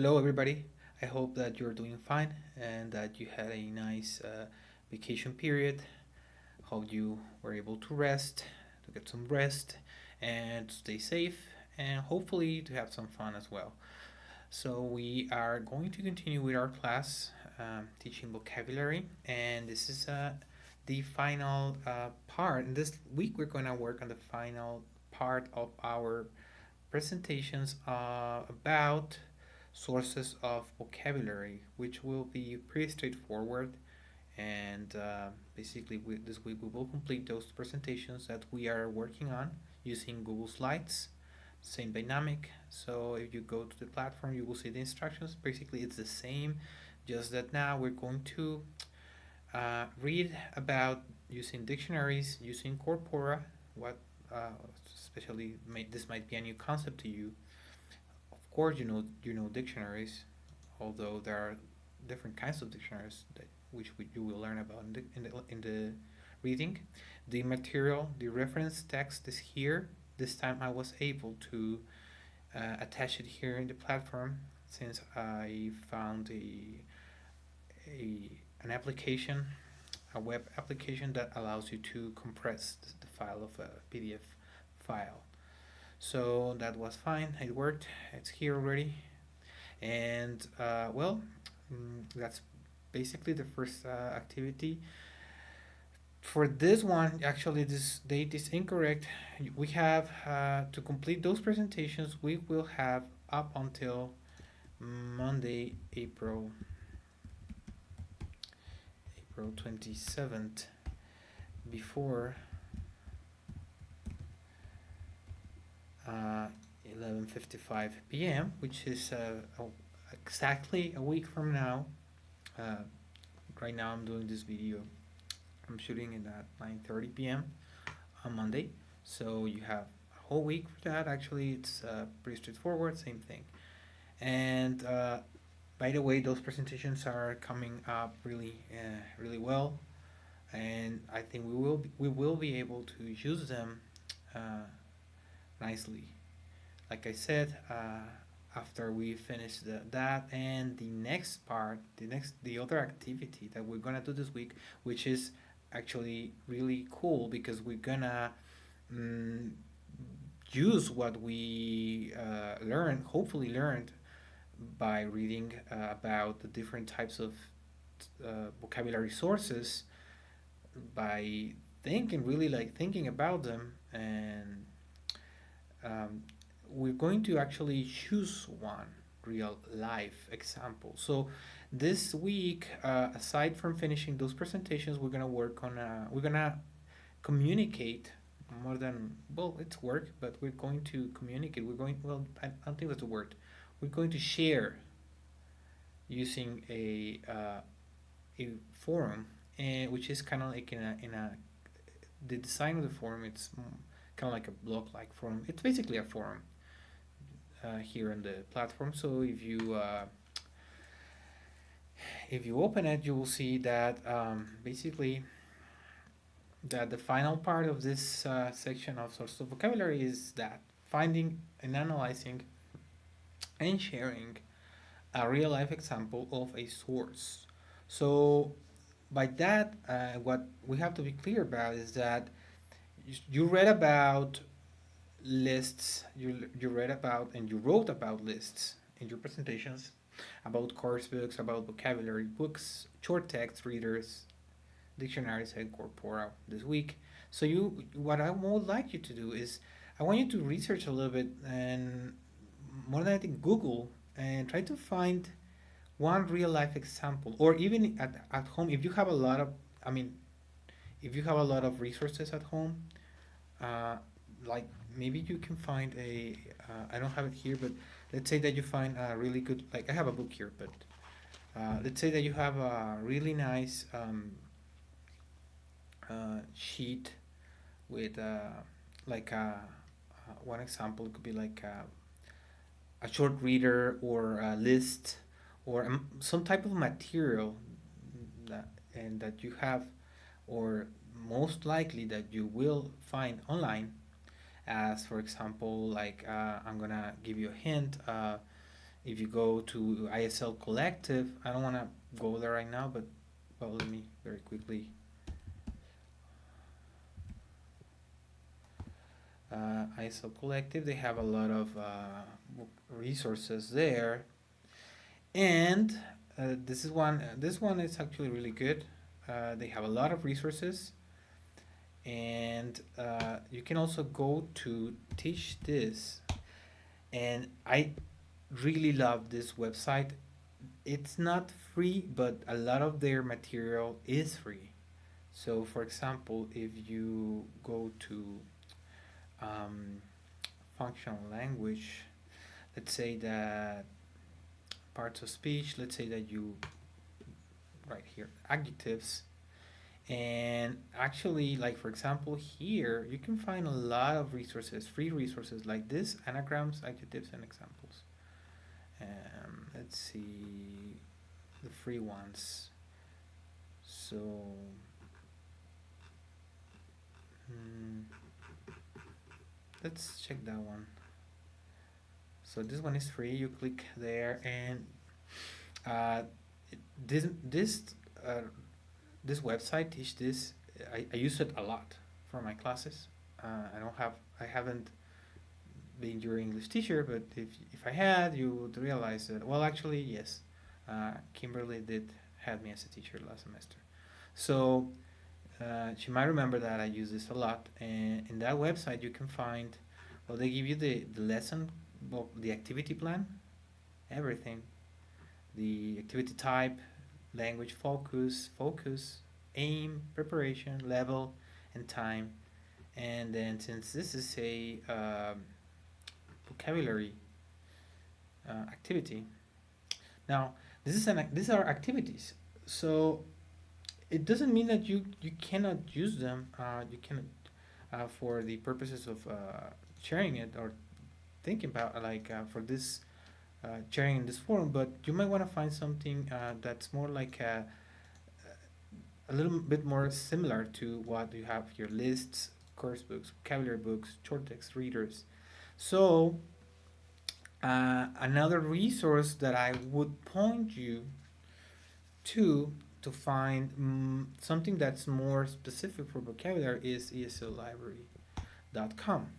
Hello, everybody. I hope that you're doing fine and that you had a nice vacation period. Hope you were able to rest, to get some rest, and to stay safe, and hopefully to have some fun as well. So, we are going to continue with our class teaching vocabulary, and this is the final part. And this week, we're going to work on the final part of our presentations about sources of vocabulary, which will be pretty straightforward. And basically, this week we will complete those presentations that we are working on using Google Slides. Same dynamic. So if you go to the platform, you will see the instructions. Basically, it's the same, just that now we're going to read about using dictionaries, using corpora. What especially this might be a new concept to you. Of course, you know dictionaries, although there are different kinds of dictionaries you will learn about in the reading. The material, the reference text is here. This time I was able to attach it here in the platform since I found an application, a web application that allows you to compress the file of a PDF file. So that was fine. It worked. It's here already. And that's basically the first activity. For this one, actually, this date is incorrect. We have to complete those presentations. We will have up until Monday, April 27th, before 11:55 p.m., which is exactly a week from now. Uh, right now, I'm doing this video. I'm shooting it at 9:30 p.m. on Monday, so you have a whole week for that. Actually, it's pretty straightforward, same thing. And by the way, those presentations are coming up really well, and I think we will be able to use them uh, nicely. Like I said, after we finish that and the next part, the other activity that we're gonna do this week, which is actually really cool because we're gonna mm, use what we hopefully learned by reading about the different types of vocabulary sources, by thinking about them, and um, we're going to actually choose one real life example. So this week, aside from finishing those presentations, we're gonna communicate more than, well, it's work, but we're going to communicate. I don't think that's a word. We're going to share using a forum, and which is kind of like in a the design of the forum. It's kind of like a blog-like forum. It's basically a forum here on the platform. So if you open it, you will see that basically that the final part of this section of source of vocabulary is that finding and analyzing and sharing a real life example of a source. So by that, what we have to be clear about is that you read about lists, you read about and you wrote about lists in your presentations about course books, about vocabulary books, short text readers, dictionaries, and corpora this week. So what I would like you to do is I want you to research a little bit, and more than anything, Google, and try to find one real life example, or even at home if you have a lot of, I mean, if you have a lot of resources at home, uh, like maybe you can find I don't have it here, but let's say that you find a really good, like I have a book here, but let's say that you have a really nice sheet with like one example could be like a short reader or a list or some type of material that you have, or most likely that you will find online, as for example, like I'm gonna give you a hint, If you go to ISL Collective, I don't want to go there right now, but well, let me very quickly. ISL Collective, they have a lot of resources there, and this is one. This one is actually really good. They have a lot of resources, and you can also go to Teach This, and I really love this website. It's not free, but a lot of their material is free. So, for example, if you go to um, functional language, let's say that parts of speech, let's say that you right here adjectives, and actually, like for example, here you can find a lot of resources, free resources like this: anagrams, adjectives, and examples. Let's see the free ones. So, hmm, let's check that one. So this one is free. You click there, and uh, this this uh, this website Teach This. I use it a lot for my classes. I haven't been your English teacher, but if I had, you would realize that. Well, actually, yes, Kimberly did have me as a teacher last semester, so she might remember that I use this a lot. And in that website, you can find, well, they give you the lesson, well, the activity plan, everything, the activity type, language focus, aim, preparation, level, and time. And then since this is a vocabulary activity, now these are activities. So it doesn't mean that you cannot use them. You cannot for the purposes of sharing it or thinking about like for this sharing in this forum. But you might want to find something that's more like a little bit more similar to what you have here: lists, course books, vocabulary books, short text readers. So another resource that I would point you to find something that's more specific for vocabulary is esllibrary.com.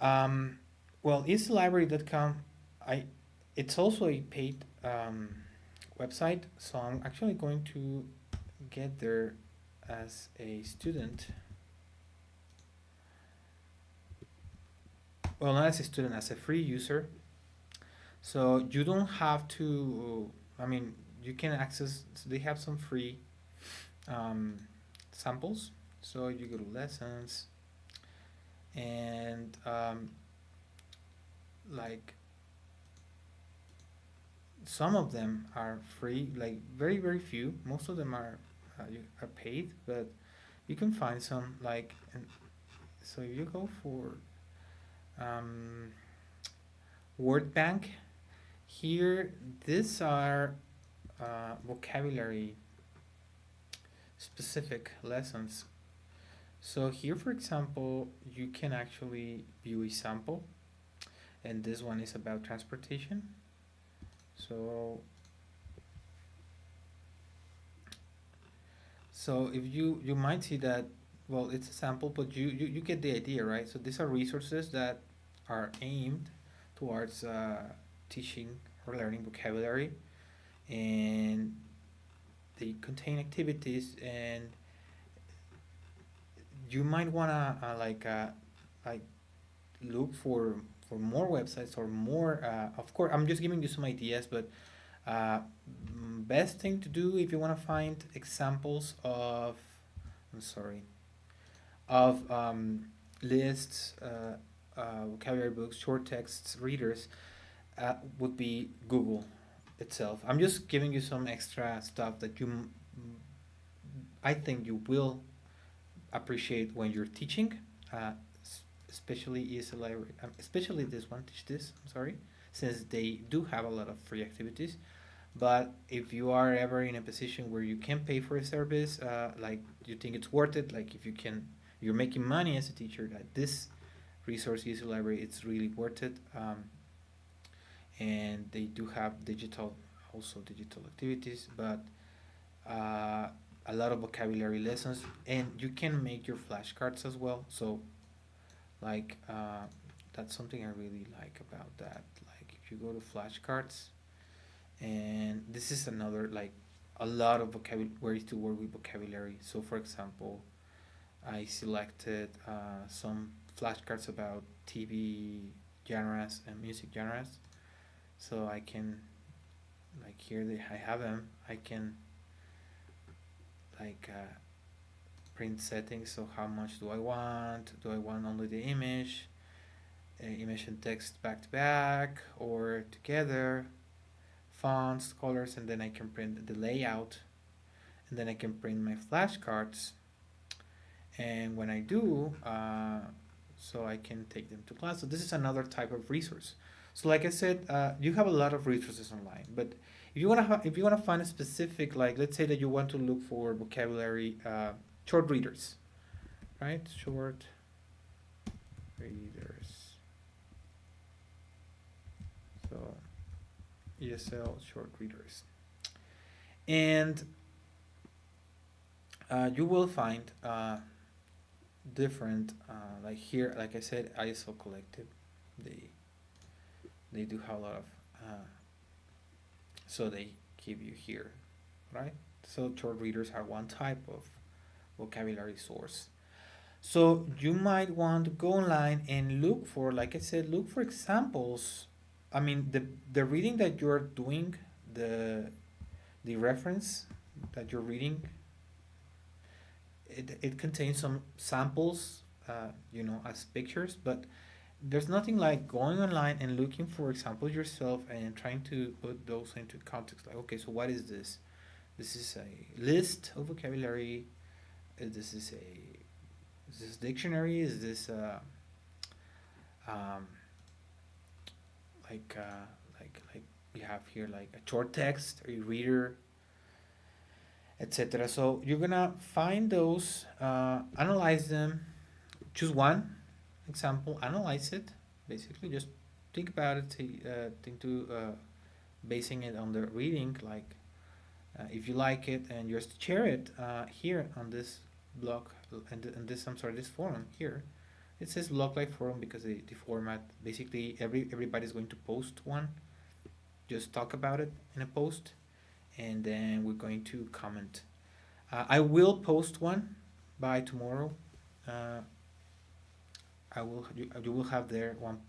Well, esllibrary.com, it's also a paid website, so I'm actually going to get there as a student. Well, not as a student, as a free user. So you don't have to, I mean, you can access, they have some free samples. So you go to lessons, and like some of them are free, like very, very few. Most of them are paid, but you can find some like, and so if you go for word bank here, these are vocabulary specific lessons. So here, for example, you can actually view a sample, and this one is about transportation. So if you might see that, well, it's a sample, but you get the idea, right? So these are resources that are aimed towards teaching or learning vocabulary, and they contain activities, and you might wanna like look for more websites or more. Of course, I'm just giving you some ideas, but best thing to do if you want to find examples of, I'm sorry, of lists, vocabulary books, short texts, readers, would be Google itself. I'm just giving you some extra stuff that I think you will appreciate when you're teaching, especially ESL library, especially this one, Teach This, I'm sorry, since they do have a lot of free activities. But if you are ever in a position where you can pay for a service, like you think it's worth it, like if you're making money as a teacher, that this resource ESL library, it's really worth it. and they do have digital, also digital activities, but uh, a lot of vocabulary lessons, and you can make your flashcards as well. So like that's something I really like about that. Like if you go to flashcards, and this is another like a lot of vocabulary ways to work with vocabulary. So for example, I selected some flashcards about TV genres and music genres, so I can like here I have them. I can like print settings. So how much do I want? Do I want only the image, image and text back to back or together, fonts, colors, and then I can print the layout, and then I can print my flashcards. And when I do, so I can take them to class. So this is another type of resource. So like I said, you have a lot of resources online, but if you wanna find a specific, like let's say that you want to look for vocabulary, short readers, right? Short readers. So ESL short readers, and you will find different like here, like I said, ISO Collective. They they do have a lot of so they give you here, right? So short readers are one type of vocabulary source. So you might want to go online and look for, like I said, look for examples. I mean, the reading that you're doing, the the reference that you're reading, it contains some samples, as pictures, but there's nothing like going online and looking for examples yourself and trying to put those into context. Like, okay, so what is this? This is a list of vocabulary. This is is this dictionary? Is this um, like we have here like a short text, a reader, etc. So you're gonna find those, analyze them, choose one example, analyze it. Basically, just think about it. Think to basing it on the reading. Like if you like it, and just share it here on this blog, and this I'm sorry, this forum here. It says blog like forum because the format basically everybody's going to post one. Just talk about it in a post, and then we're going to comment. I will post one by tomorrow. Uh, you will have there one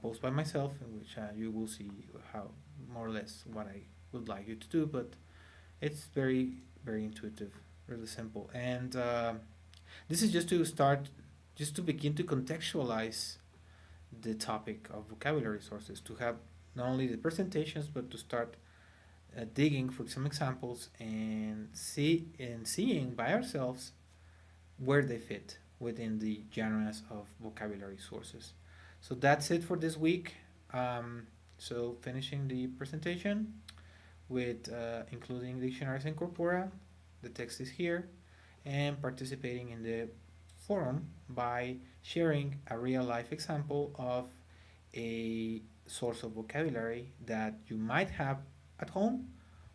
post by myself, in which you will see how more or less what I would like you to do. But it's very intuitive, really simple, and this is just to start, just to begin to contextualize the topic of vocabulary sources, to have not only the presentations but to start digging for some examples and seeing by ourselves where they fit within the genres of vocabulary sources. So that's it for this week. So finishing the presentation with including dictionaries and corpora. The text is here, and participating in the forum by sharing a real life example of a source of vocabulary that you might have at home,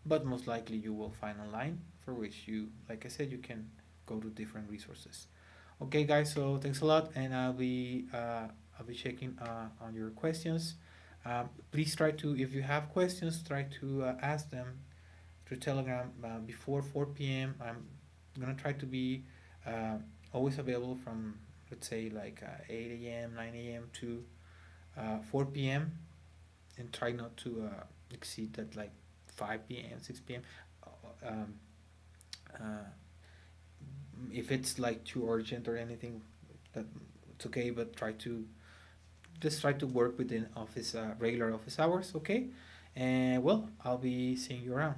but most likely you will find online, for which you, like I said, you can go to different resources. Okay, guys. So thanks a lot, and I'll be checking on your questions. Please try to, if you have questions, try to ask them through Telegram before 4 p.m. I'm gonna try to be always available from, let's say, like 8 a.m., 9 a.m. to 4 p.m., and try not to exceed that, like 5 p.m., 6 p.m. Um, uh, if it's like too urgent or anything, that it's okay, but try to work within office regular office hours, okay? And well, I'll be seeing you around.